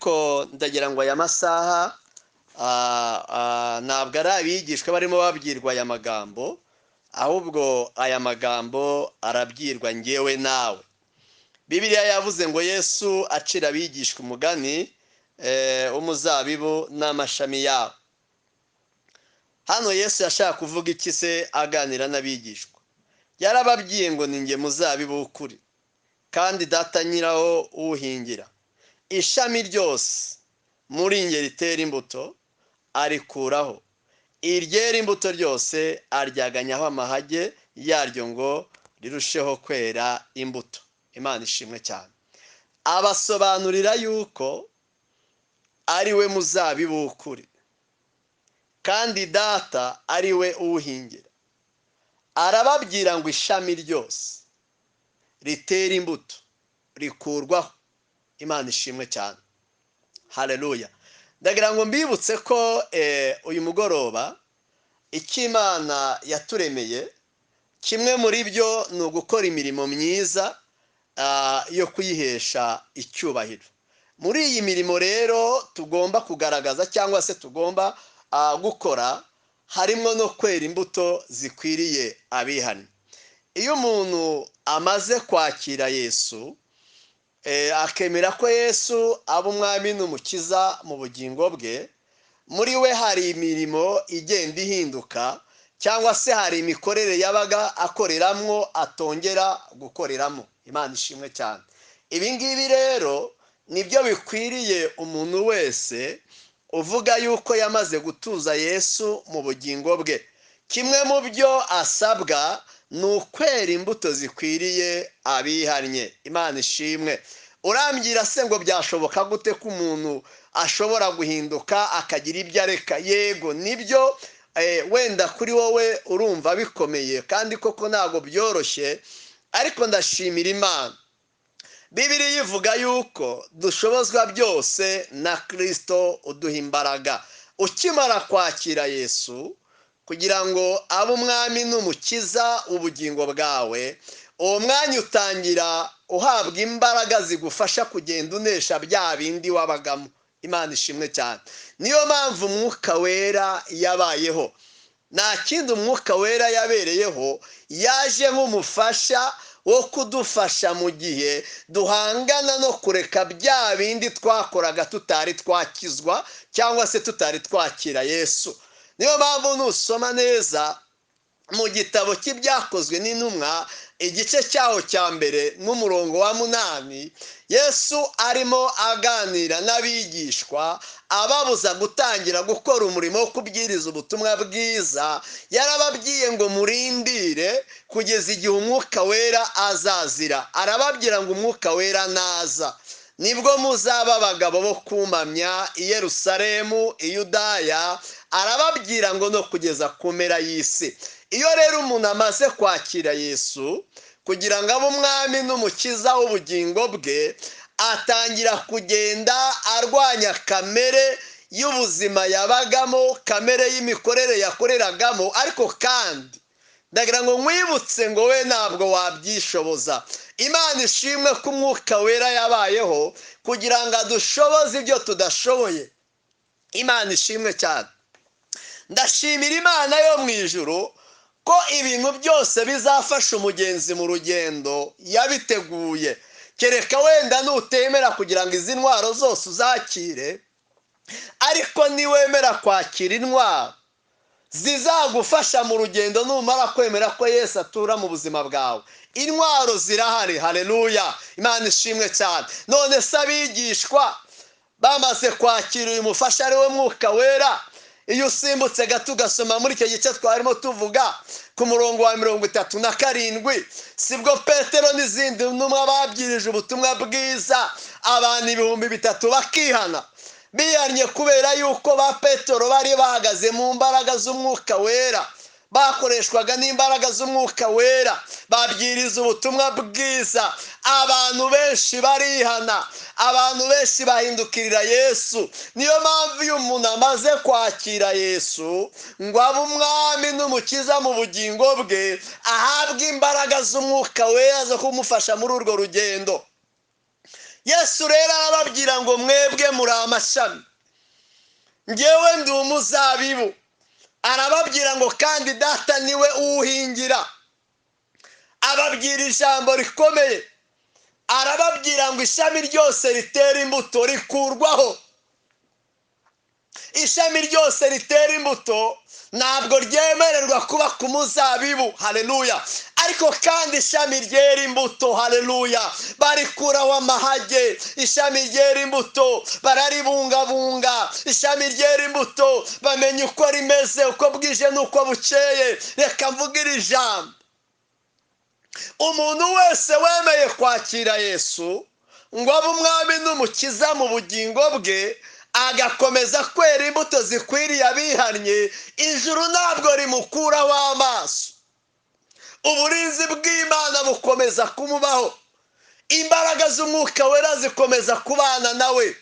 ko ndagira ngo aya masaha ntabwo ari abigishwa barimo babwirwa aya magambo, ahubwo aya magambo arabwirwa ngewe nawe. Bibiliya yavuze ngo Yesu acira abigishwa umugani w'umuzabibu n'amashami yawo. Hano Yesu yashaka kuvuga iki se aganira n'abigishwa? Yarababwiye ngo ni nge muzabibu w'ukuri kandi data nyirawo uwuhingira. Ishami ryose muri nge ritera imbuto arikuraho, iryera imbuto ryose aryaganyaho amahage yaryo ngo rirusheho kwera imbuto. Imana ishimwe cyane. Abasobanurira yuko ari we muzabibu w'ukuri kandi data ari we uwuhingira. Arababwira ngo ishami ryose ritera imbuto rikurwaho. Imana ishimwe cyane. Haleluya. Ndagira ngo mbibutse ko uyu mugoroba icyo Imana yaturemeye kimwe muri byo ni ugukora imirimo myiza yo kuyihesha icyubahiro. Muri iyi mirimo rero tugomba kugaragaza cyangwa se tugomba gukora harimo no kwera imbuto zikwiriye abihannye. Iyo umuntu amaze kwakira Yesu akemera ko Yesu aba umwami n'umukiza mu bugingo bwe, muri we hari imirimo igenda ihinduka cyangwa se hari imikorere yabaga akoreramo atongera gukoreramo. Imana ishimwe cyane. Ibi ngibi rero nibyo bikwiriye umuntu wese uvuga yuko yamaze gutuza Yesu mu bugingo bwe. Kimwe mu byo asabwa ni ukwera imbuto zikwiriye abihannye. Imana ishimwe. Urambwira se ngo byashoboka gute ko umuntu ashobora guhinduka akagira ibyo areka? Yego nibyo, wenda kuri wowe urumva bikomeye kandi koko ntabwo byoroshye, ariko ndashimira Imana. Bibiliya ivuga yuko dushobozwa byose na Kristo uduha imbaraga. Ukimara kwakira Yesu kugira ngo abe umwami n'umukiza ubugingo bwawe, uwo mwanya utangira uhabwa imbaraga zigufasha kugenda unesha bya bindi wabagamo. Imana ishimwe cyane. Niyo mpamvu umwuka wera yabayeho. Nta kindi umwuka wera yabereyeho, yaje nk'umufasha wo kudufasha mu gihe duhangana no kureka bya bindi twakoraga tutari twakizwa cyangwa se tutari twakira Yesu. Niyo mpamvu nusoma neza mu gitabo cy'ibyakozwe n'intumwa igice cyaho cya mbere n'umurongo wa 8, Yesu arimo aganira n'abigishwa ababuza gutangira gukora umurimo wo kubwiriza ubutumwa bwiza. Yarababwiye ngo murindire kugeza igihe umwuka wera azazira. Arababwira ngo umwuka wera naza nibwo muzaba abagabo bo kumamya i Yerusalemu, i Yudaya. Arababwira ngo no kugeza ku mpera y'isi. Iyo rero umuntu amaze kwakira Yesu kugira ngo abe umwami n'umukiza w'ubugingo bwe, atangira kugenda arwanya kamere y'ubuzima yabagamo, kamere y'imikorere yakoreragamo. Ariko kandi ndagira ngo nkwibutse ngo we ntabwo wabyishoboza. Imana ishimwe ko umwuka wera yabayeho kugira ngo adushoboze ibyo tudashoboye. Imana ishimwe cyane. Ndashimira Imana yo mu ijuru ko ibintu byose bizafasha umugenzi mu rugendo yabiteguye. Kereka wenda nutemera kugira ngo izi ntwaro zose uzakire, ariko niwemera kwakira intwaro zizagufasha mu rugendo numara kwemera ko Yesu atura mu buzima bwawe. Intwaro zirahari. Haleluya. Imana ishimwe cyane. None se abigishwa bamaze kwakira uyu mufasha ari we mwuka wera, iyo usimbutse gato ugasoma muri icyo gice twarimo tuvuga ku murongo wa 37, sibwo Petero n'izindi ntumwa babwirije ubutumwa bwiza abantu 3,000 bakihana. Biyanye kubera yuko ba Petero bari bahagaze mu mbaraga z'umwuka wera, bakoreshwaga n'imbaraga z'umwuka wera, babwiriza ubutumwa bwiza. Abantu benshi barihana, abantu benshi bahindukirira Yesu. Niyo mpamvu iyo umuntu amaze kwakira Yesu ngo abe umwami n'umukiza mu bugingo bwe, ahabwa imbaraga z'umwuka wera zo kumufasha muri urwo rugendo. Yesu rero arababwira ngo mwebwe muri amashami, ngewe ndi umuzabibu. Arababwira ngo kandi data niwe uwuhingira. Ababwira ijambo rikomeye, arababwira ngo ishami ryose ritera imbuto rikurwaho. Ishami ryose ritera imbuto ntabwo ryemererwa kuba ku muzabibu. Haleluya. Ariko kandi ishami ryera imbuto, haleluya, barikuraho amahage. Ishami ryera imbuto bararibungabunga. Ishami ryera imbuto bamenya uko rimeze, uko bwije n'uko bukeye. Reka mvuge iri jambo. Umuntu wese wemeye kwakira Yesu ngo abe umwami n'umukiza mu bugingo bwe, agakomeza kwera imbuto zikwiriye abihannye, ijuru ntabwo rimukuraho amaso. Uburinzi bw'Imana bukomeza kumubaho. Imbaraga z'Umwuka Wera zikomeza kubana nawe.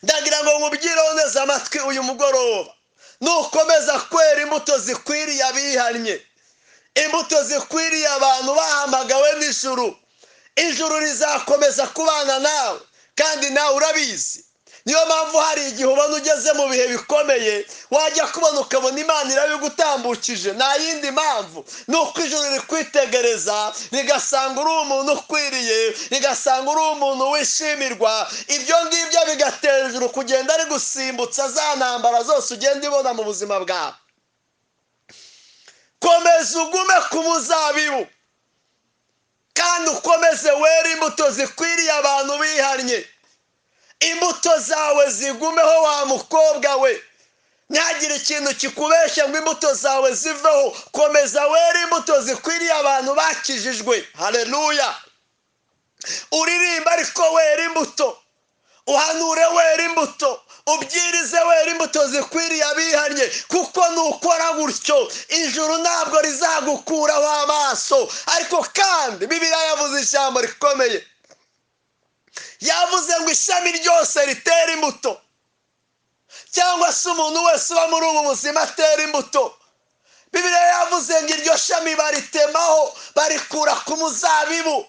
Ndagira ngo nkubwireho neza amatwi uyu mugoroba, nukomeza kwera imbuto zikwiriye abihannye, imbuto zikwiriye abantu bahamagawe n'ijuru, ijuru rizakomeza kubana nawe, kandi nawe urabizi. Niyo mpamvu hari igihe ubona ugeze mu bihe bikomeye, wajya kubona ukabona Imana irabigutambukije. Nta yindi mpamvu, ni uko ijuru rikwitegereza rigasanga uri umuntu ukwiriye, rigasanga uri umuntu wishimirwa. Ibyo ngibyo bigatera ijuru kugenda rigusimbutsa za ntambara zose ugenda ibona mu buzima bwawe. Komeza ugume ku muzabibu, kandi ukomeze wera imbuto zikwiriye abantu bihannye. Imbuto zawe zigumeho wa mukobwa we. Ntihagire ikintu kikubeshya ngo imbuto zawe ziveho. Komeza wera imbuto zikwiriye abantu bakijijwe. Haleluya. Uririmba ariko wera imbuto, uhanure wera imbuto, ubwirize wera imbuto zikwiriye abihannye, kuko nukora gutyo ijuru ntabwo rizagukuraho amaso. Ariko kandi Bibiliya yavuze ijambo rikomeye. Yavuze ngo ishami ryose ritera imbuto, cyangwa se umuntu wese uba muri ubu buzima atera imbuto. Bibiliya yavuze ngo iryo shami baritemaho, barikura ku muzabibu,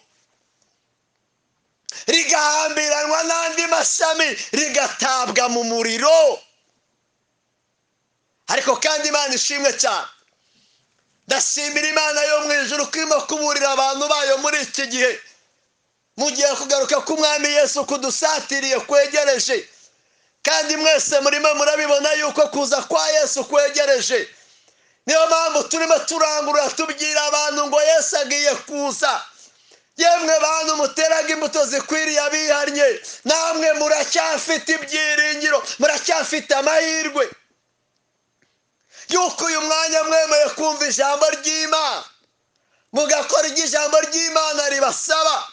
rigahambiranwa n'andi mashami, rigatabwa mu muriro. Ariko kandi Imana ishimwe cyane. Ndashimira Imana yo mu ijuru ko irimo kuburira abantu bayo muri iki gihe, mu gihe kugaruka k'umwami Yesu kudusatiriye kwegereje. Kandi mwese murimo murabibona yuko kuza kwa Yesu kwegereje. Niyo mpamvu turimo turangurura tubwira abantu ngo Yesu agiye kuza. Yemwe bantu muteraga imbuto zikwiriye abihannye, namwe muracyafite ibyiringiro, muracyafite amahirwe yuko uyu mwanya mwemeye kumva ijambo ry'Imana, mugakora ibyo ijambo ry'Imana ribasaba,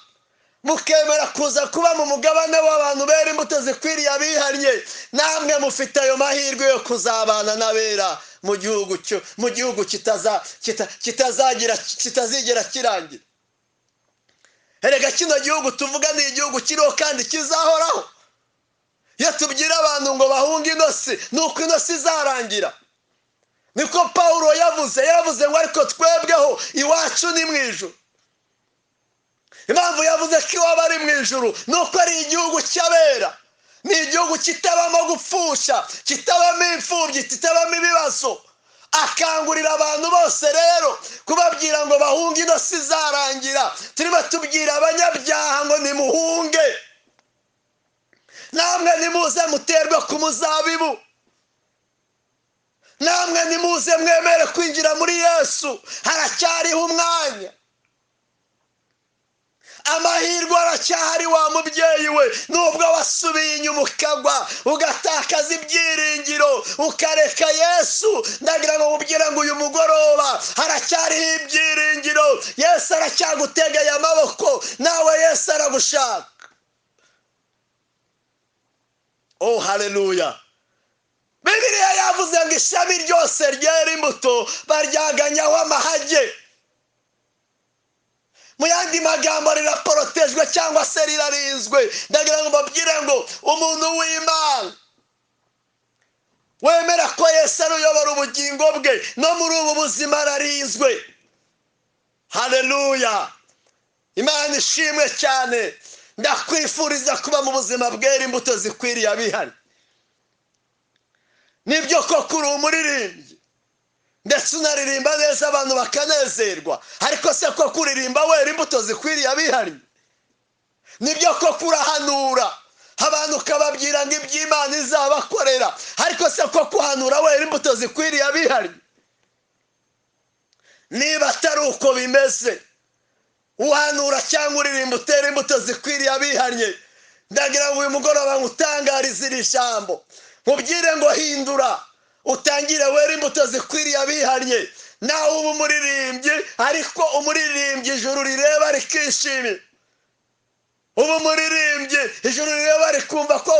mukemera kuza kuba mu mugabane w'abantu bera imbuto zikwiriye abihannye. Namwe mufite ayo mahirwe yo kuzabana n'abera mu gihugu kitazigera kirangira. Erega kino gihugu tuvuga ni igihugu kiriho kandi kizahoraho. Iyo tubwira abantu ngo bahunge inosi, nuko inosi izarangira. Niko Pawulo yavuze ngo ariko twebweho iwacu ni mu ijuru. Impamvu yavuze ko iwabo ari mu ijuru nuko ari igihugu cy'abera. Ni igihugu kitabamo gupfusha, kitabamo imfubyi, kitabamo ibibazo. Akangurira abantu bose rero kubabwira ngo bahunge inosi izarangira. Turimo tubwira abanyabyaha ngo nimuhunge, namwe nimuze muterwe ku muzabibu, namwe nimuze mwemere kwinjira muri Yesu. Haracyariho umwanya, amahirwe aracyahari wa mubyeyi we. Nubwo wasubiye inyuma ukagwa, ugatakaza ibyiringiro, ukareka Yesu, ndagira ngo mubwire ngo uyu mugoroba haracyariho ibyiringiro. Yesu aracyagutegeye amaboko, nawe Yesu aragushaka. Oh haleluya. Bibiliya yavuze ngo ishami ryose ryera imbuto baryaganyaho amahage. Mu yandi magambo riraporotejwe cyangwa se rirarinzwe. Ndagira ngo mbabwire ngo umuntu w'Imana wemera ko Yesu aruyobora ubugingo bwe no muri ubu buzima ararinzwe. Haleluya. Imana ishimwe cyane. ndakwifuriza kuba mu buzima bwera imbuto zikwiriye abihari. Nibyo koko uri umuririmbyi ndetse unaririmba neza abantu bakanezerwa, ariko se ko kuririmba wera imbuto zikwiriye abihari? Nibyo koko urahanura abantu ukababwira ngo iby'Imana izabakorera, ariko se ko kuhanura wera imbuto zikwiriye abihari? Niba atari uko bimeze, uhanura cyangwa uririmba utera imbuto zikwiriye abihanye, ndagira ngo uyu mugoroba ngutangarize iri jambo, nkubwire ngo hindura utangire wera imbuto zikwiriye abihanye. Nawe uba umuririmbyi, ariko umuririmbyi ijuru rireba rikishimira. Ubu muririmbyi ijuru rireba rikumva ko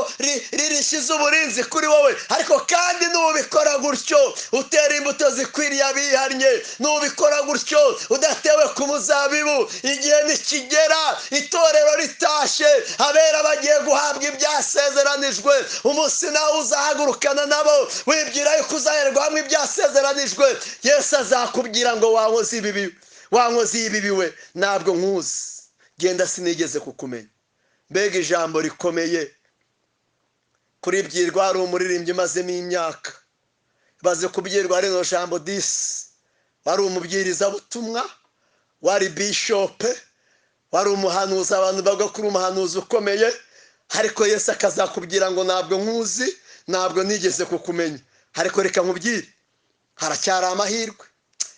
ririshize uburinzi kuri wowe, ariko kandi nubikora gutyo utera imbuto zikwiriye abihanye, nubikora gutyo udatewe ku muzabibu, igihe nikigera itorero ritashe, abera bagiye guhabwa ibyasezeranijwe, umunsi nawe uzahagurukana nabo wibwira yuko uzaherwa hamwe ibyasezeranijwe. Yesu azakubwira ngo wankoze ibibi we, ntabwo nkuzi, genda sinigeze kukumenya. Mbega ijambo rikomeye kuribwirwa. Hari umuririmbyi mazemo imyaka, baze kubwirwa rino jambo disi. Wari umubwiriza butumwa, wari bishope, wari umuhanuzi, abantu bavuga ko uri umuhanuzi ukomeye, ariko Yesu akazakubwira ngo ntabwo nkuzi, ntabwo nigeze kukumenya. Ariko reka nkubwire, haracyari amahirwe.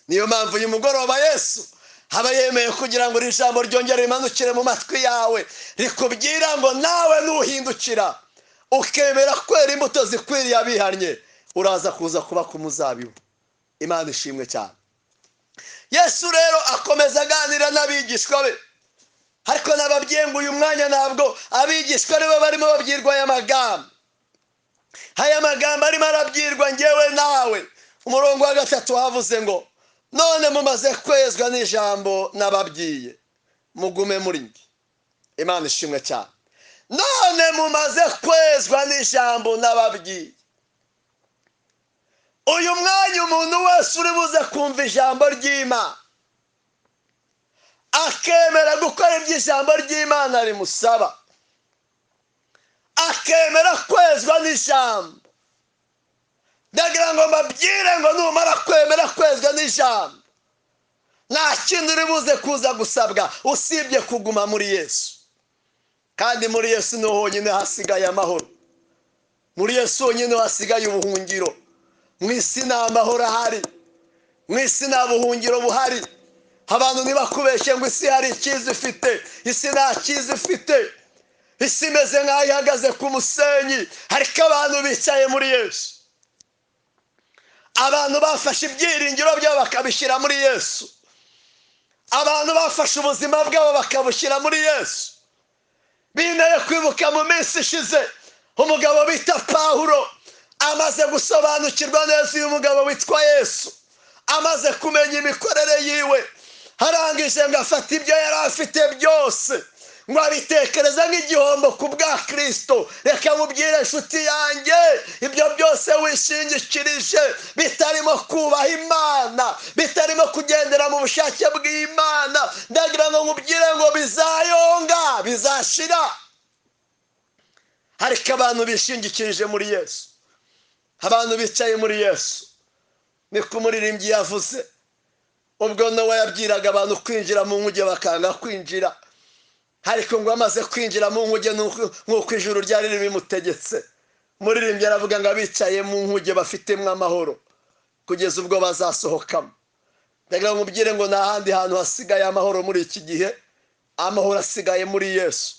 Niyo mpamvu uyu mugoroba Yesu haba yemeye kugira ngo iri jambo ryongere rimanukire mu matwi yawe, rikubwira ngo nawe nuhindukira ukemera kwera imbuto zikwiriye abihanye, uraza kuza kuba ku muzabibu. Imana ishimwe cyane. Yesu rero akomeza aganira n'abigishwa be, ariko nababwiye ngo uyu mwanya ntabwo abigishwa be barimo babwirwa aya magambo. Aya magambo arimo arabwirwa ngewe nawe. Umurongo wa 3 havuze ngo none mumaze kwezwa n'ijambo nababwiye, mugume muri njye. Imana ishimwe cyane. None mumaze kwezwa n'ijambo nababwiye. Uyu mwanya umuntu wese uri buze kumva ijambo ry'Imana, akemera gukora iby'ijambo ry'Imana rimusaba, akemera kwezwa n'ijambo, ndagira ngo mbabwire ngo numara kwemera kwezwa n'ijambo, nta kintu uri buze kuza gusabwa usibye kuguma muri Yesu. Kandi muri Yesu niho honyine hasigaye amahoro, muri Yesu honyine hasigaye ubuhungiro. Mu isi nta mahoro ahari, mu isi nta buhungiro buhari. Abantu ntibakubeshye ngo isi hari icyiza ifite, isi nta cyiza ifite. Isi imeze nk'aho ihagaze ku musenyi, ariko abantu bicaye muri Yesu. Abantu bafashe ibyiringiro byabo bakabishyira muri Yesu. Abantu bafashe ubuzima bwabo bakabushyira muri Yesu. Binteye kwibuka mu minsi ishize, umugabo bita Pawulo amaze gusobanukirwa neza uyu mugabo witwa Yesu, amaze kumenya imikorere yiwe, arangije ngo afata ibyo yari afite byose ngo abitekereza nk'igihombo ku bwa Kristo. Reka mubwire inshuti yanjye, ibyo byose wishingikirije bitarimo kubaha Imana, bitarimo kugendera mu bushake bw'Imana, ndagira ngo mubwire ngo bizayonga, bizashira. Ariko abantu bishingikirije muri Yesu, abantu bicaye muri Yesu, niko umuririmbyi yavuze. Ubwo Nowa yabwiraga abantu kwinjira mu nkuge bakanga kwinjira, ariko ngo amaze kwinjira mu nkuge nk'uko ijuru ryari ribimutegetse, umuririmbyi aravuga ngo abicaye mu nkuge bafitemo amahoro kugeza ubwo bazasohokamo. Ndagira ngo mubwire ngo nta handi hantu hasigaye amahoro muri iki gihe, amahoro asigaye muri Yesu.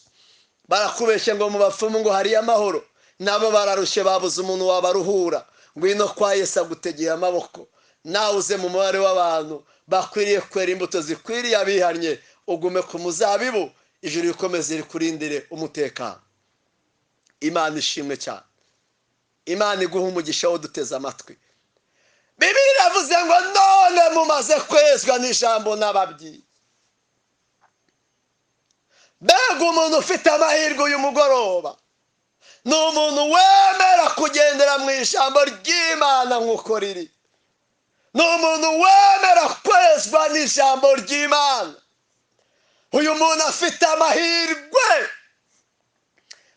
Barakubeshye ngo mu bapfumu ngo hariyo amahoro, nabo bararushye babuze umuntu wabaruhura. Ngwino kwa Yesu agutegeye amaboko. Nawe uze mu mubare w'abantu bakwiriye kwera imbuto zikwiriye abihanye, ugume ku muzabibu, ijuru rikomeze rikurindire umutekano. Imana ishimwe cyane. Imana iguha umugisha wo duteze amatwi. Bibiliya iravuze ngo none mumaze kwezwa n'ijambo nababwiye. Mbega umuntu ufite amahirwe uyu mugoroba ni umuntu wemera kugendera mu ijambo ry'Imana nk'uko riri. Ni umuntu wemera kwezwa n'ijambo ry'Imana. Uyu muntu afite amahirwe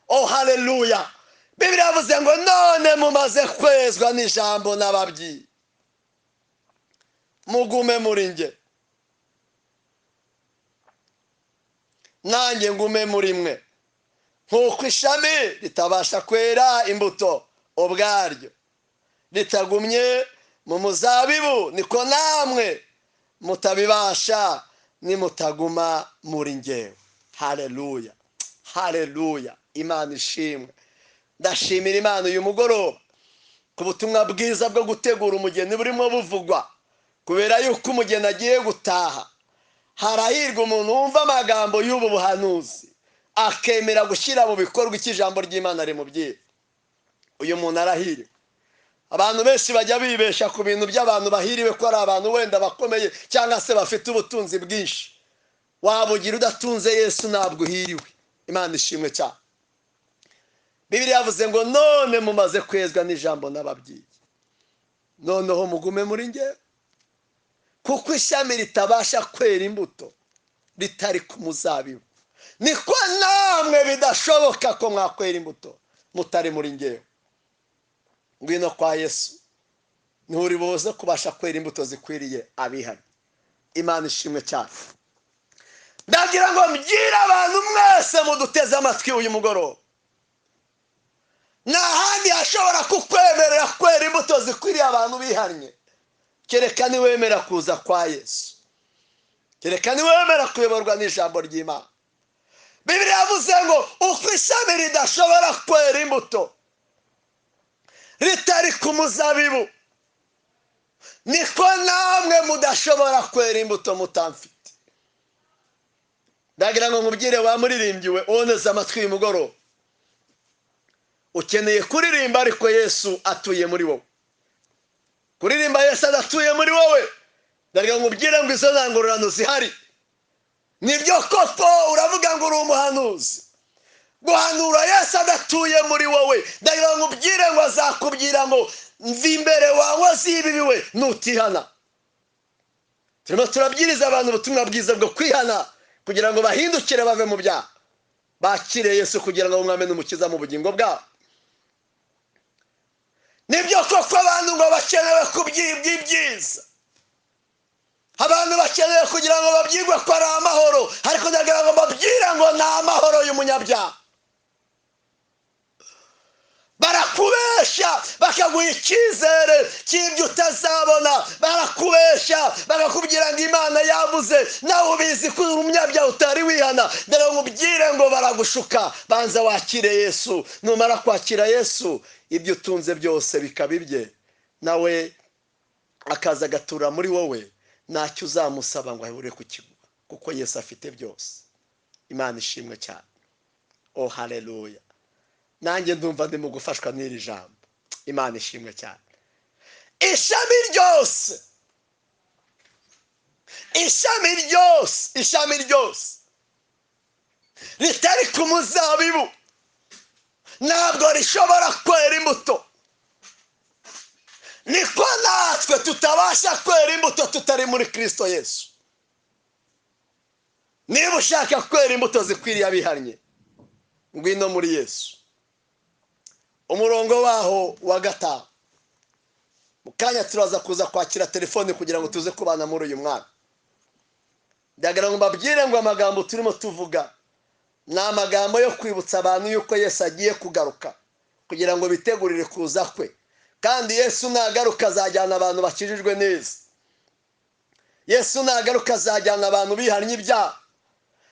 oh haleluya. Bibiliya yavuze ngo none mumaze kwezwa n'ijambo n'ababwiye, mugume muri nge nanjye ngume muri mwe. Nk'uko ishami ritabasha kwera imbuto ubwaryo ritagumye mu muzabibu, niko namwe mutabibasha nimutaguma muri ngewe. Haleluya, haleluya. Imana ishimwe. Ndashimira Imana uyu mugoroba ku butumwa bwiza bwo gutegura umugeni burimo buvugwa, kubera yuko umugeni agiye gutaha. Harahirwa umuntu wumva amagambo y'ubu buhanuzi akemera gushyira mu bikorwa icyo ijambo ry'Imana rimubwira. Uyu muntu arahiriwe. Abantu benshi bajya bibesha ku bintu by'abantu bahiriwe ko ari abantu wenda bakomeye cyangwa se bafite ubutunzi bwinshi. Wabugira udatunze Yesu ntabwo uhiriwe. Imana ishimwe cyane. Bibiliya yavuze ngo none mumaze kwezwa n'ijambo n'ababwiye, noneho mugume muri nge, kuko ishami ritabasha kwera imbuto ritari ku muzabibu, niko namwe bidashoboka ko mwakwera imbuto mutari muri ngewe. Ngwino kwa Yesu niho uri buze kubasha kwera imbuto zikwiriye abihanye. Imana ishimwe cyane. Ndagira ngo mbwire abantu mwese muduteze amatwi uyu mugoroba, nta handi hashobora kukwemerera kwera imbuto zikwiriye abantu bihanye kereka niwemera kuza kwa Yesu, kereka niwemera kuyoborwa n'ijambo ry'Imana. Bibiliya yavuze ngo uko ishami ridashobora kwera imbuto ritari ku muzabibu, niko namwe mudashobora kwera imbuto mutamfite. Ndagira ngo nkubwire wa muririmbyi we woneze amatwi uyu mugoroba, ukeneye kuririmba ariko Yesu atuye muri wowe. Kuririmba Yesu adatuye muri wowe, ndagira ngo nkubwire ngo izo ntangururano zihari. Nibyo koko uravuga ngo uri umuhanuzi, guhanura Yesu adatuye muri wowe. Ndagira ngo nkubwire ngo azakubwira ngo mva imbere wawe zibibiwe nutihana. Turimo turabwiriza abantu ubutumwa bwiza bwo kwihana kugira ngo bahindukire bave mu byaha, bakire Yesu kugira ngo umwami n'umukiza mu bugingo bwabo. Nibyo koko abantu ngo bakenewe kubyibwa ibyiza, abantu bakeneye kugira ngo babyigwe ko ari amahoro, ariko ndagira ngo babwire ngo ni amahoro y'umunyabyaha. Barakubesha bakaguha icyizere cy'ibyo utazabona, barakubesha bakakubwira ngo Imana yavuze, nawe ubizi ko uri umunyabyaha utari wihana. Ndagira ngo ubwire ngo baragushuka. Banza wakire Yesu, numara kwakira Yesu ibyo utunze byose bikaba ibye, nawe akaza agatura muri wowe. Ntacyo uzamusaba ngo ahure kukiguha, kuko Yesu afite byose. Imana ishimwe cyane. Oh haleluya. Nanjye ndumva ndimo gufashwa n'iri jambo. Imana ishimwe cyane. Ishami ryose, ishami ryose ritari ku muzabibu ntabwo rishobora kwera imbuto. Niko natwe tutabasha kwera imbuto tutari muri Kristo Yesu. Niba ushaka kwera imbuto zikwiriye abihannye, ngwino muri Yesu. Umurongo waho wa 5. Mukanya turaza kuza kwakira telefone kugira ngo tuze kubana muri uyu mwana. Ndagira ngo mbabwire ngo amagambo turimo tuvuga ni amagambo yo kwibutsa abantu yuko Yesu agiye kugaruka kugira ngo bitegurire kuza kwe. Kandi Yesu nagaruka azajyana abantu bakijijwe neza. Yesu nagaruka azajyana abantu bihannye ibyaha.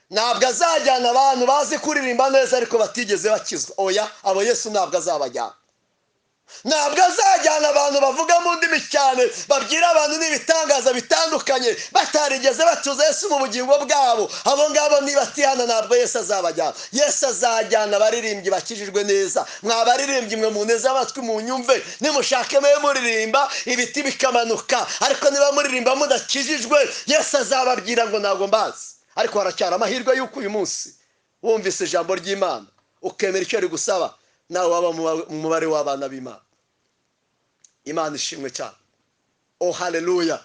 Ntabwo azajyana abantu bazi kuririmba neza ariko batigeze bakizwa. Oya, abo Yesu ntabwo azabajyana. Ntabwo azajyana abantu bavuga mu ndimi cyane, babwira abantu n'ibitangaza bitandukanye batarigeze batuza Yesu mu bugingo bwabo. Abo ngabo niba atihana ntabwo Yesu azabajyana. Yesu azajyana abaririmbyi bakijijwe neza. Mwabaririmbyi mwe muneze amatwi mu nyumve, nimushake mwe muririmba ibiti bikamanuka, ariko niba muririmba mudakijijwe Yesu azababwira ngo ntabwo mbazi. Ariko haracyari amahirwe yuko uyu munsi wumvise ijambo ry'Imana ukemera icyo ari gusaba, nawe waba mu mubare w'abana b'Imana. Imana ishimwe cyane. Oh haleluya.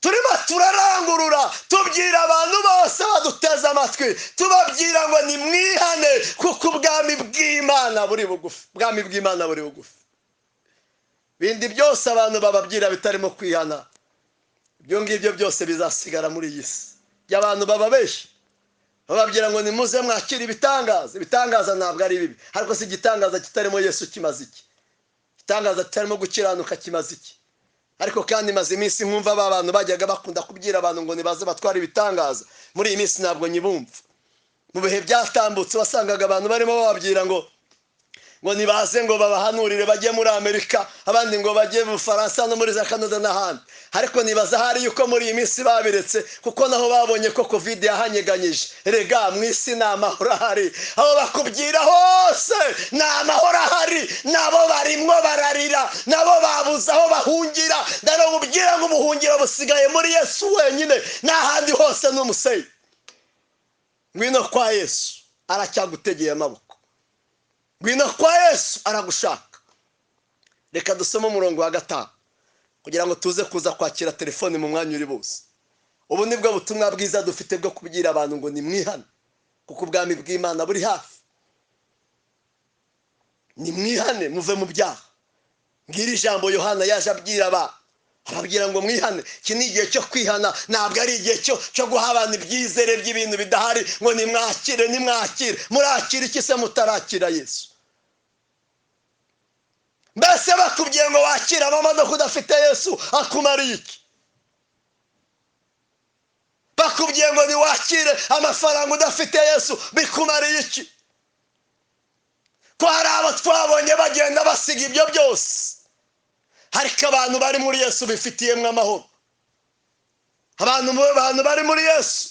turimo turarangurura tubwira abantu bose baduteze amatwi tubabwira ngo ni mwihane kuko ubwami bw'Imana buri bugufi. Ubwami bw'Imana buri bugufi. Bindi byose abantu bababwira bitarimo kwihana, ibyo ngibyo byose bizasigara muri iyi si. Y'abantu bababeshya bababwira ngo nimuze mwakira ibitangaza. Ibitangaza ntabwo ari bibi, ariko si igitangaza kitarimo Yesu kimaze iki? Igitangaza kitarimo gukiranuka kimaze iki? Ariko kandi maze iminsi nkumva abantu bajyaga bakunda kubwira abantu ngo nibaze batwara ibitangaza. Muri iyi minsi ntabwo nyibumva. Mu bihe byatambutse wasangaga abantu barimo bababwira ngo nibaze ngo babahanurire bajye muri Amerika, abandi ngo bajye mu Bufaransa no muri za Canada n'ahandi. Ariko nibaza hari yuko muri iyi minsi babiretse, kuko naho babonye ko Covid yahanyeganyije. Erega mu isi ni amahoro ahari, aho bakubwira hose ni amahoro ahari. Nabo barimwo bararira, nabo babuze aho bahungira. Ndarakubwira ngo ubuhungiro busigaye muri Yesu wenyine, n'ahandi hose ni umusenyi. Ngwino kwa Yesu, aracyagutegeye amaboko. Ngwino kwa Yesu, aragushaka. Reka dusome umurongo wa 5 kugira ngo tuze kuza kwakira telefone mu mwanya uri bose. Ubu nibwo butumwa bwiza dufite bwo kubwira abantu ngo ni mwihane kuko ubwami bw'Imana buri hafi. Ni mwihane muve mu byaha. Ngira ijambo Yohana yaje abwira ababwira ngo mwihane. Iki ni igihe cyo kwihana, ntabwo ari igihe cyo guha abantu ibyizere by'ibintu bidahari ngo nimwakire. Murakira iki se mutarakira Yesu? Mbese bakubwiye ngo wakira amamodoka udafite Yesu akumariye iki? Bakubwiye ngo niwakire amafaranga udafite Yesu bikumariye iki? Ko hari abo twabonye bagenda basiga ibyo byose, ariko abantu bari muri Yesu bifitiyemo amahoro. Abantu bari muri Yesu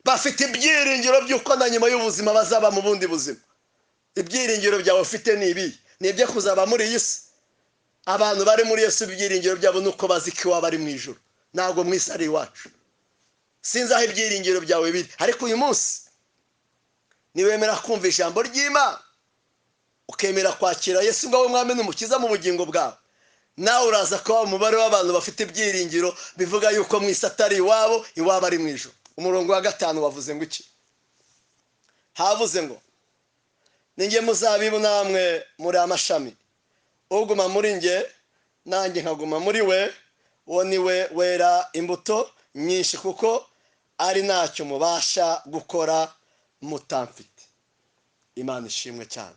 bafite ibyiringiro by'uko na nyuma y'ubuzima bazaba mu bundi buzima. Ibyiringiro byawe ufite ni ibi, ni ibyo kuzaba muri iyi si. Abantu bari muri Yesu ibyiringiro byabo nuko bazi ko waba ari mu ijuru, ntabwo mu isi ari iwacu. Sinzi aho ibyiringiro byawe biri, ariko uyu munsi niwemera kumva ijambo ry'Imana ukemera kwakira Yesu ngo abe umwami n'umukiza mu bugingo bwawe, nawe uraza kuba umubare w'abantu bafite ibyiringiro bivuga yuko mu isi atari iwabo ari mu ijuru. Umurongo wa 5 wavuze ngo iki? Havuze ngo ninjye muzabibu namwe muri amashami, uguma muri nge nanjye nkaguma muri we, uwo ni we wera imbuto nyinshi kuko ari ntacyo mubasha gukora mutamfite. Imana ishimwe cyane.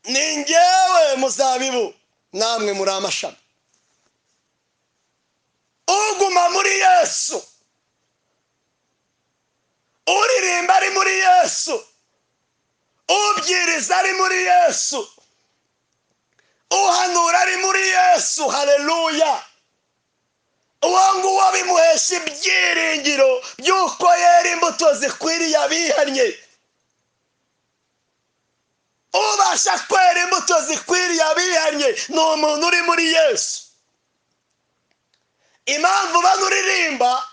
Ninjyewe muzabibu namwe muri amashami. Uguma muri Yesu, uririmba ari muri Yesu, ubwiriza ari muri Yesu, uhanura ari muri Yesu. Haleluya! Uwo nguwo bimuhesha ibyiringiro by'uko yera imbuto zikwiriye abihannye. Ubasha kwera imbuto zikwiriye abihannye ni umuntu uri muri Yesu. Impamvu banuririmba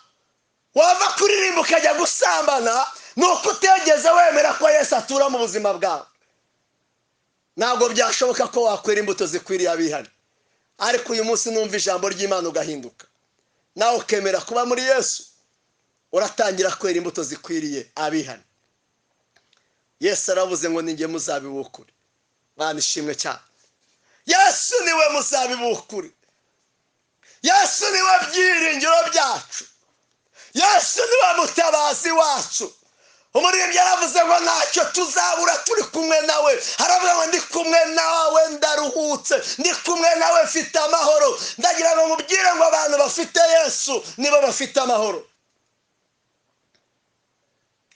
wava kuririmba ukajya gusambana nuko utegeze wemera ko Yesu atura mu buzima bwawe. Ntabwo byashoboka ko wakwera imbuto zikwiriye abihannye. Ariko uyu munsi numva ijambo ry'Imana ugahinduka, nawe ukemera kuba muri Yesu, uratangira kwera imbuto zikwiriye abihannye. Yesu aravuze ngo ninjye muzabibu w'ukuri. Mwana ishimwe cyane. Yesu niwe muzabibu w'ukuri. Yesu niwe byiringiro byacu. Yesu niwe mutabazi wacu. Umuririmbyi yaravuze ngo ntacyo tuzabura turi kumwe nawe. Haravuga ngo ndi kumwe nawe ndaruhutse, ndi kumwe nawe mfite amahoro. Ndagira ngo mubwire ngo abantu bafite Yesu nibo bafite amahoro.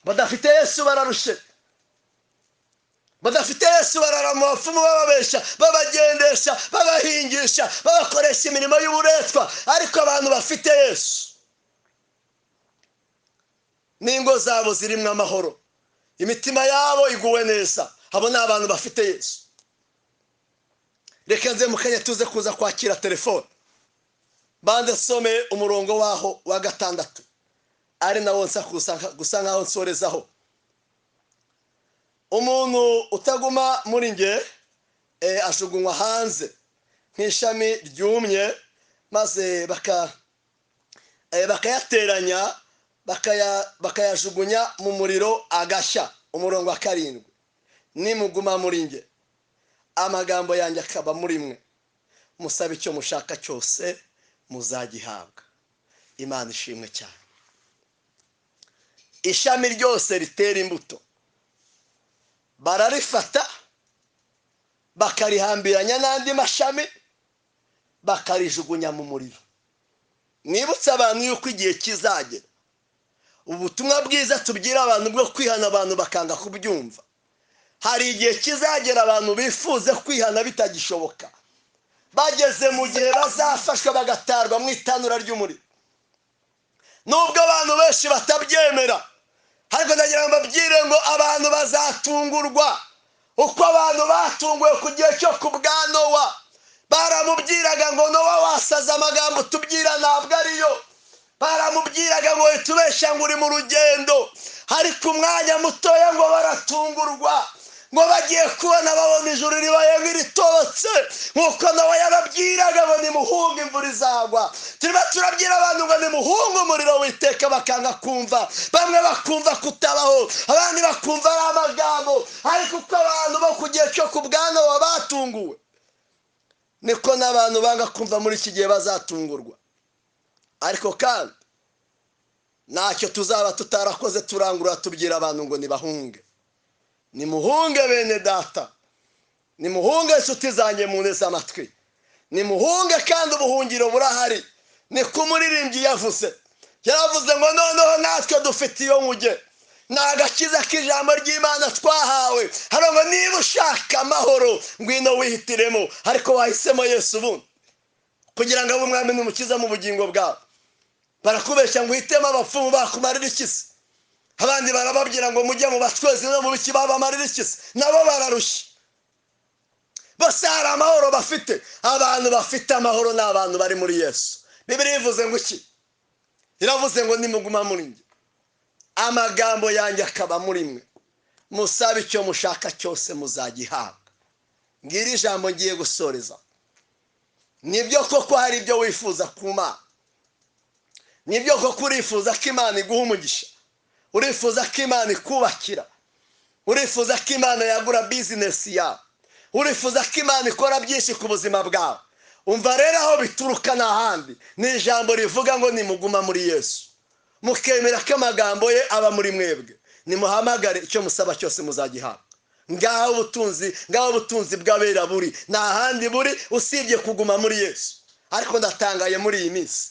Badafite Yesu bararushe. Badafite Yesu barara mu bapfumu bababesha, babagendesha, babahingisha, babakoresha imirimo y'uburetwa. Ariko abantu bafite Yesu n'ingo zabo zirimo amahoro, imitima yabo iguwe neza. Abo ni abantu bafite Yesu. Reka nze mukanya tuze kuza kwakira telefone, bande some umurongo waho wa 6 ari nawo gusa nkaho nsorezaho. Umuntu utaguma muri nge ashugunywa hanze nk'ishami ryumye, maze bakayateranya bakayajugunya mu muriro agashya. Umurongo wa 7, nimuguma muri nge amagambo yanjye akaba muri mwe musabe icyo mushaka cyose muzagihabwa. Imana ishimwe cyane. Ishami ryose ritera imbuto bararifata bakarihambiranya n'andi mashami bakarijugunya mu muriro. Nibutse abantu yuko igihe kizagera ubutumwa bwiza tubwira abantu bwo kwihana abantu bakanga kubyumva. Hari igihe kizagera abantu bifuze kwihana bitagishoboka, bageze mu gihe bazafashwa bagatarwa mu itanura ry'umuriro. Nubwo abantu benshi batabyemera, ariko ndagira ngo mbabwire ngo abantu bazatungurwa uko abantu batunguwe ku gihe cyo ku bwa Nowa. Baramubwiraga ngo Nowa wasaze, amagambo tubwira ntabwo ariyo. Baramubwiraga ngo tubeshya ngo uri mu rugendo, ariko umwanya mutoya ngo baratungurwa ngo bagiye kubona babona ijuru ribaye nk'iritobotse nk'uko Nowa yababwiraga ngo nimuhunge imvura izagwa. Turimo turabwira abantu ngo nimuhunge umuriro w'iteka, bakanga kumva. Bamwe bakumva kutabaho, abandi bakumva ari amagambo. Ariko uko abantu bo ku gihe cyo ku bwa Nowa batunguwe, niko n'abantu banga kumva muri iki gihe bazatungurwa. Ariko kandi ntacyo tuzaba tutarakoze turangurura tubwira abantu ngo nibahunge. Nimuhunge bene data, nimuhunge inshuti zanjye muneze amatwi, nimuhunge kandi ubuhungiro burahari. Niko umuririmbyi yavuze, yaravuze ngo noneho natwe dufite iyo nkuge, ni agakiza k'ijambo ry'Imana twahawe. Hano ngo niba ushaka amahoro ngwino wihitiremo, ariko wahisemo Yesu ubundi kugira ngo abe umwami n'umukiza mu bugingo bwawe. Barakubeshya ngo uhitemo abapfumu bakumarira ikisi, abandi barababwira ngo mujye mu bacwezi no mu biki babamarira ikisi, nabo bararushye. Bose hari amahoro bafite. Abantu bafite amahoro ni abantu bari muri Yesu. Bibiliya ivuze ngo iki? Iravuze ngo nimuguma muri nge amagambo yanjye akaba muri mwe musabe icyo mushaka cyose muzagihabwa. Ngira ijambo ngiye gusoreza. Nibyo koko hari ibyo wifuza ku Mana, nibyo koko urifuza ko Imana iguha umugisha, urifuza ko Imana ikubakira, urifuza ko Imana yagura bizinesi yawe, urifuza ko Imana ikora byinshi ku buzima bwawe. Umva rero aho bituruka n'ahandi, ni ijambo rivuga ngo nimuguma muri Yesu, mukemera ko amagambo ye aba muri mwebwe, nimuhamagare icyo musaba cyose muzagihabwa. Ngaho ubutunzi bw'abera buri nta handi buri usibye kuguma muri Yesu. Ariko ndatangaye muri iyi minsi,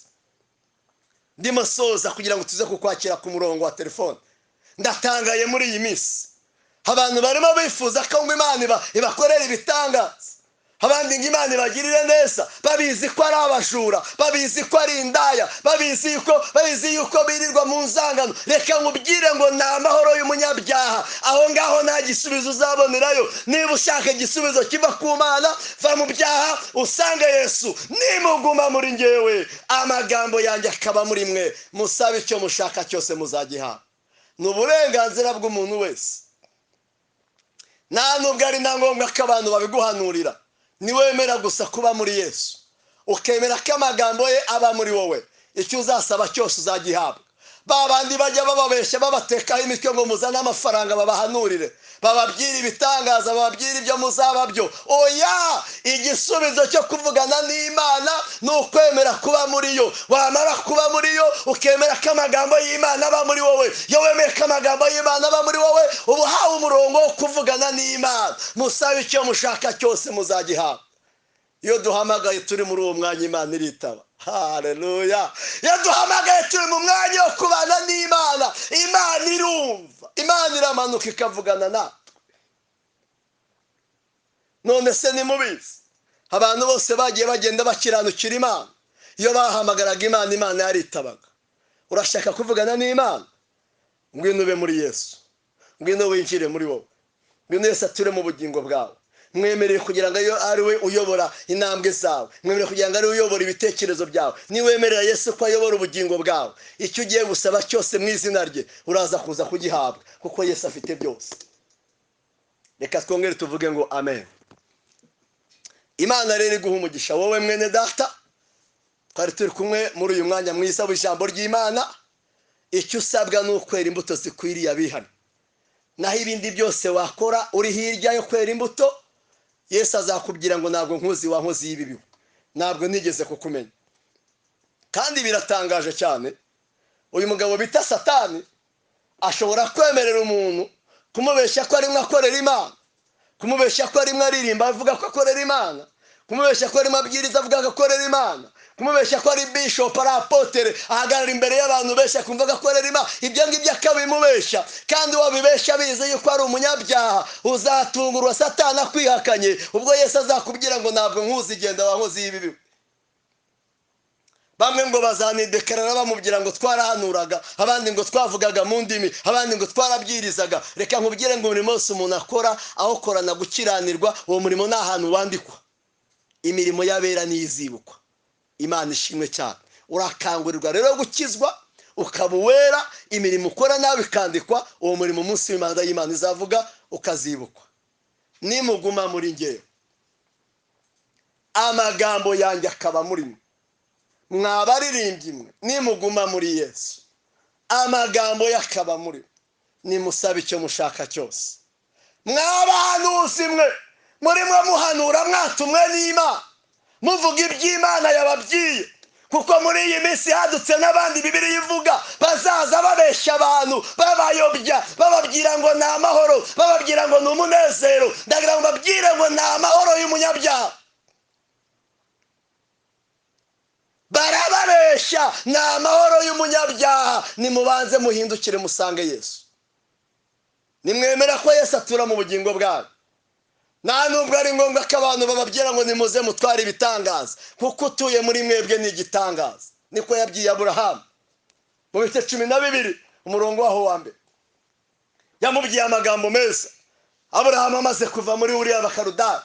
ndimo soza kugira ngo tuze kukwakira ku murongo wa telefone. Ndatangaye muri iyi minsi, abantu barimo bifuza ko ngo Imana ibakorera ibitangaza, abandi ngo Imana ibagirire neza, babizi ko ari abajura, babizi ko ari indaya, babizi yuko birirwa mu nzangano. Reka nkubwire ngo ni amahoro y'umunyabyaha. Aho ngaho nta gisubizo uzabonerayo. Niba ushaka igisubizo kiva ku Mana, va mu byaha usange Yesu. Nimuguma muri ngewe amagambo yanjye akaba muri mwe musabe icyo mushaka cyose muzagihabwa. Ni uburenganzira bw'umuntu wese, nta nubwo ari na ngombwa ko abantu babiguhanurira. Niwemera gusa kuba muri Yesu, ukemera ko amagambo ye aba muri wowe, icyo uzasaba cyose uzagihabwa. Babandi bajya bababeshya babatekaho imitwe ngo muzane amafaranga babahanurire, bababwira ibitangaza, bababwira ibyo muzaba byo. Oya, igisubizo cyo kuvugana n'Imana ni ukwemera kuba muri yo. Wamara kuba muri yo ukemera ko amagambo y'Imana aba muri wowe. Iyo wemeye ko amagambo y'Imana aba muri wowe, uba uhawe umurongo wo kuvugana n'Imana. Musabe icyo mushaka cyose muzagihabwa. Iyo duhamagaye turi muri uwo mwanya Imana iritaba. Haleluya. Iyo duhamagaye turi mu mwanya wo kubana n'Imana, Imana irumva, Imana iramanuka ikavugana natwe. None se nimubizi, abantu bose bagiye bagenda bakiranukira Imana. Iyo bahamagaraga Imana, Imana yaritabaga. Urashaka kuvugana n'Imana? Ngwino ube muri Yesu, ngwino winjire muri wowe, ngwino Yesu ature mu bugingo bwawe. Mwemereye kugira ngo ari we uyobora intambwe zawe, mwemereye kugira ngo ari we uyobora ibitekerezo byawe. Niwemerera Yesu ko ayobora ubugingo bwawe, icyo ugiye gusaba cyose mu izina rye uraza kuza kugihabwa, kuko Yesu afite byose. Reka twongere tuvuge ngo amen. Imana rero iguha umugisha wowe mwene data, twari turi kumwe muri uyu mwanya mwiza w'ijambo ry'Imana. Icyo usabwa ni ukwera imbuto zikwiriye abihana, naho ibindi byose wakora uri hirya yo kwera imbuto, Yesu azakubwira ngo ntabwo nkuzi wa nkozi y'ibibi, ntabwo nigeze kukumenya. Kandi biratangaje cyane, uyu mugabo bita Satani ashobora kwemerera umuntu, kumubeshya ko arimo akorera Imana, kumubeshya ko arimo aririmba avuga ko akorera Imana, kumubeshya ko arimo abwiriza avuga ko akorera Imana, kumubeshya ko ari bishop ari apotere ahagarara imbere y'abantu benshi akumva ko akorera Imana. Ibyo ngibyo akabimubeshya, kandi wabibeshya bize yuko ari umunyabyaha, uzatungurwa Satani akwihakanye, ubwo Yesu azakubwira ngo ntabwo nkuzi, genda wa nkozi y'ibibi. Bamwe ngo bazanidekarara bamubwira ngo twarahanuraga, abandi ngo twavugaga mu ndimi, abandi ngo twarabwirizaga. Reka nkubwire ngo buri munsi umuntu akora awukorana gukiranirwa, uwo murimo nta hantu wandikwa. Imirimo y'abera nizibukwa. Imana ishimwe cyane. Urakangurirwa rero gukizwa, ukaba uwera, imirimo ukora nawe ikandikwa, uwo murimo umunsi w'Imana y'Imana izavuga ukazibukwa. Nimuguma muri ngewe, amagambo yanjye akaba muri mwe, mwabaririmbyi mwe, nimuguma muri Yesu, amagambo yakaba muri mwe, nimusabe icyo mushaka cyose. Mwabahanuzi mwe, muri mwe muhanura mwatumwe n'Imana, muvuga iby'Imana yababwiye, kuko muri iyi minsi hadutse n'abandi Bibiliya ivuga bazaza babeshya abantu, babayobya, bababwira ngo ni amahoro, bababwira ngo ni umunezero. Ndagira ngo babwire ngo ni amahoro y'umunyabyaha. Barababeshya, ni amahoro y'umunyabyaha. Nimubanze muhindukire musange Yesu. Nimwemera ko Yesu atura mu bugingo bwawe, nta nubwo ari ngombwa ko abantu bababwira ngo nimuze mutware ibitangaza, kuko utuye muri mwebwe ni igitangaza. Niko yabwiye Aburahamu mu bice 12 umurongo waho wa mbere. Yamubwiye amagambo meza. Aburahamu amaze kuva muri Uriya Bakaludaya,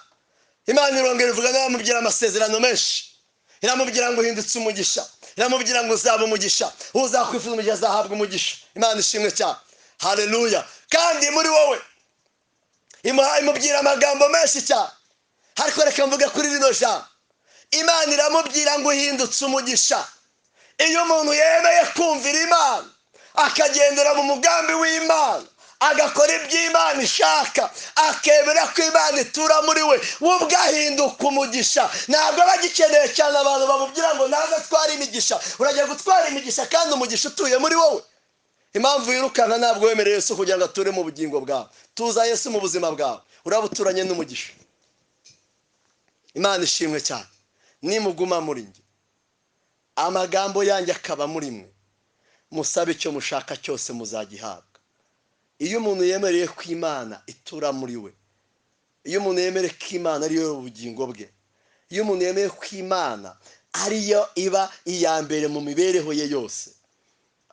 Imana irongera ivuga nawe, amubwira amasezerano menshi. Iramubwira ngo uhindutse umugisha, iramubwira ngo uzaba umugisha, uzakwifuza umugisha azahabwa umugisha. Imana ishimwe cyane. Haleluya. Kandi muri wowe imubwira amagambo menshi cyane. Ariko reka mvuge kuri rino jambo, Imana iramubwira ngo uhindutse umugisha. Iyo umuntu yemeye kumvira Imana, akagendera mu mugambi w'Imana, agakora iby'Imana ishaka, akemera ko Imana itura muri we, ubwo ahinduka umugisha. Ntabwo bagikeneye cyane abantu bamubwira ngo naze atware imigisha. Urajya gutwara imigisha kandi umugisha utuye muri wowe. Impamvu wirukana ntabwo wemereye Yesu kugira ngo ature mu bugingo bwawe. Tuza Yesu mu buzima bwawe, urabuturanye n'umugisha. Imana ishimwe cyane. Nimuguma muri nge, amagambo yanjye akaba muri mwe, musabe icyo mushaka cyose muzagihabwa. Iyo umuntu yemereye ko Imana itura muri we, iyo umuntu yemereye ko Imana ariyo ubugingo bwe, iyo umuntu yemeye ko Imana ariyo iba iya mbere mu mibereho ye yose,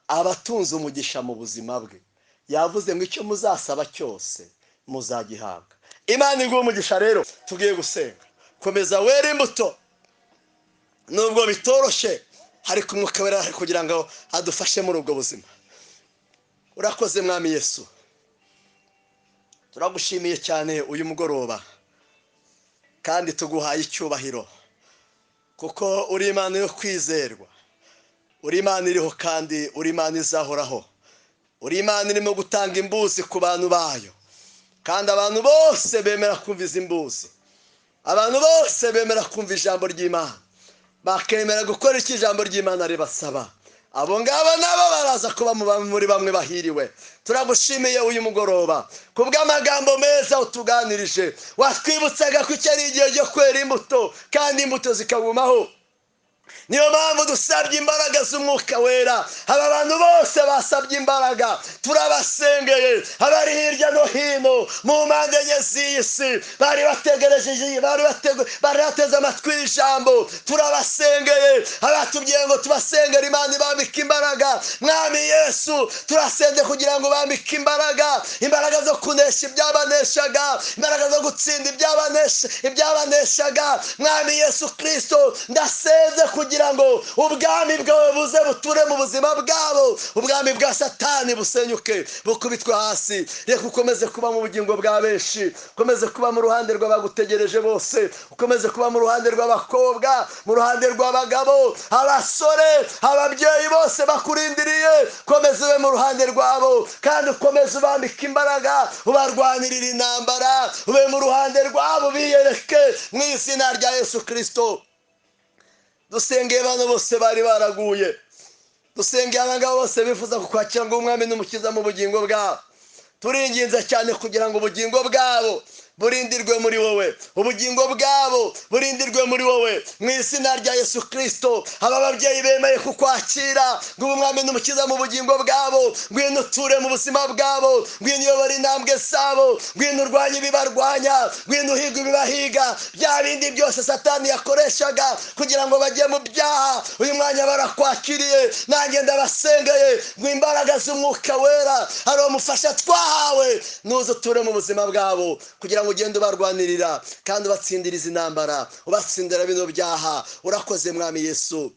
abatunze umugisha mu buzima bwe. Yavuze ngo icyo muzasaba cyose muzagihabwa. Imana iguhe umugisha. Rero tugiye gusenga. Komeza wera imbuto, nubwo bitoroshye, ariko Umwuka Wera kugira ngo adufashe muri ubwo buzima. Urakoze Mwami Yesu, turagushimiye cyane uyu mugoroba, kandi tuguhaye icyubahiro, kuko uri Imana yo kwizerwa, uri Imana iriho kandi uri Imana izahoraho, uri Imana irimo gutanga imbuzi ku bantu bayo, kandi abantu bose bemera kumva izi mbuzi, abantu bose bemera kumva ijambo ry'Imana, bakemera gukora icyo ijambo ry'Imana ribasaba. Abo ngabo nabo baraza kuba muri bamwe bahiriwe. Turagushimiye uyu mugoroba kubw'amagambo meza utuganirije, watwibutsaga ko icyo ari igihe cyo kwera imbuto, kandi imbuto zikagumaho. Niyo mpamvu dusabye imbaraga z'Umwuka Wera. Aba bantu bose basabye imbaraga, turabasengeye. Abari hirya no hino mu mpande enye z'iyi si, bari bategereje, bari bateze amatwi ijambo, turabasengeye. Abatubwiye ngo tubasengere Imana ibambike imbaraga, Mwami Yesu turasende kugira ngo bambike imbaraga, imbaraga zo kunesha ibyabaneshaga, imbaraga zo gutsinda ibyabaneshaga. Mwami Yesu Kristo, ndasenze kugira ngo ubwami bwawe buze buture mu buzima bwabo, ubwami bwa satani busenyuke bukubitwe hasi. Reka ukomeze kuba mu bugingo bwa benshi, ukomeze kuba mu ruhande rw'abagutegereje bose, ukomeze kuba mu ruhande rw'abakobwa, mu ruhande rw'abagabo, abasore, ababyeyi bose bakurindiriye, komeze ube mu ruhande rwabo kandi ukomeze ubambika imbaraga, ubarwanirira intambara, ube mu ruhande rwabo, biyereke mu izina rya Yesu Kristo. Dusengeye abantu bose bari baraguye, dusengeye abangabo bose bifuza kukwakira ngo umwami n'umukiza mu bugingo bwabo. Turinginze cyane kugira ngo ubugingo bwabo burindirwe muri wowe, ubugingo bwabo burindirwe muri wowe mu izina rya Yesu Kristo. Aba babyeyi bemeye kukwakira ngo umwami n'umukiza mu bugingo bwabo, ngwino uture mu buzima bwabo, ngwino uyobore intambwe zabo, ngwino urwanye ibibarwanya, ngwino uhiga ibibahiga, bya bindi byose satani yakoreshaga kugira ngo bajye mu byaha. Uyu mwanya barakwakiriye, nanjye ndabasengeye ngo imbaraga z'umwuka wera ari umufasha twahawe, nuze uture mu buzima bwabo kugira ngo ugende ubarwanirira kandi ubatsindira izi ntambara, ubatsindira bino byaha. Urakoze mwami Yesu,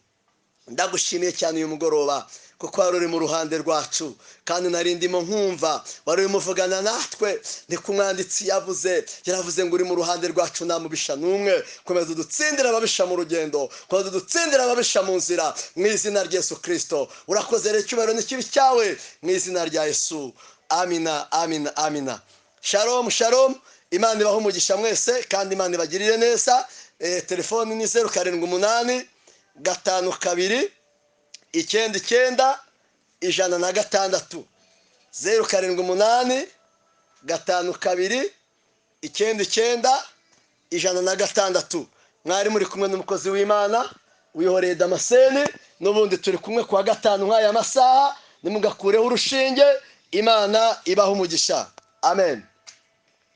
ndagushimiye cyane uyu mugoroba kuko wari uri mu ruhande rwacu kandi nari ndimo nkumva wari urimo uvugana natwe. Niko umwanditsi yaravuze ngo uri mu ruhande rwacu nta mubisha n'umwe. Komeza udutsindira ababisha mu rugendo, komeza udutsindira ababisha mu nzira mu izina rya Yesu Kristo. Urakoze rero, icyubahiro n'ikibi cyawe mu izina rya Yesu. Amina, amina, amina. Shalom, shalom. Imana ibahe umugisha mwese kandi Imana ibagirire neza. Telefoni ni 078 52 99 106, 078 52 99 106. Mwari muri kumwe n'umukozi w'Imana wihoreye Damascene, n'ubundi turi kumwe kwa gatanu nk'aya masaha. Nimugakureho urushinge. Imana ibahe umugisha. Amen.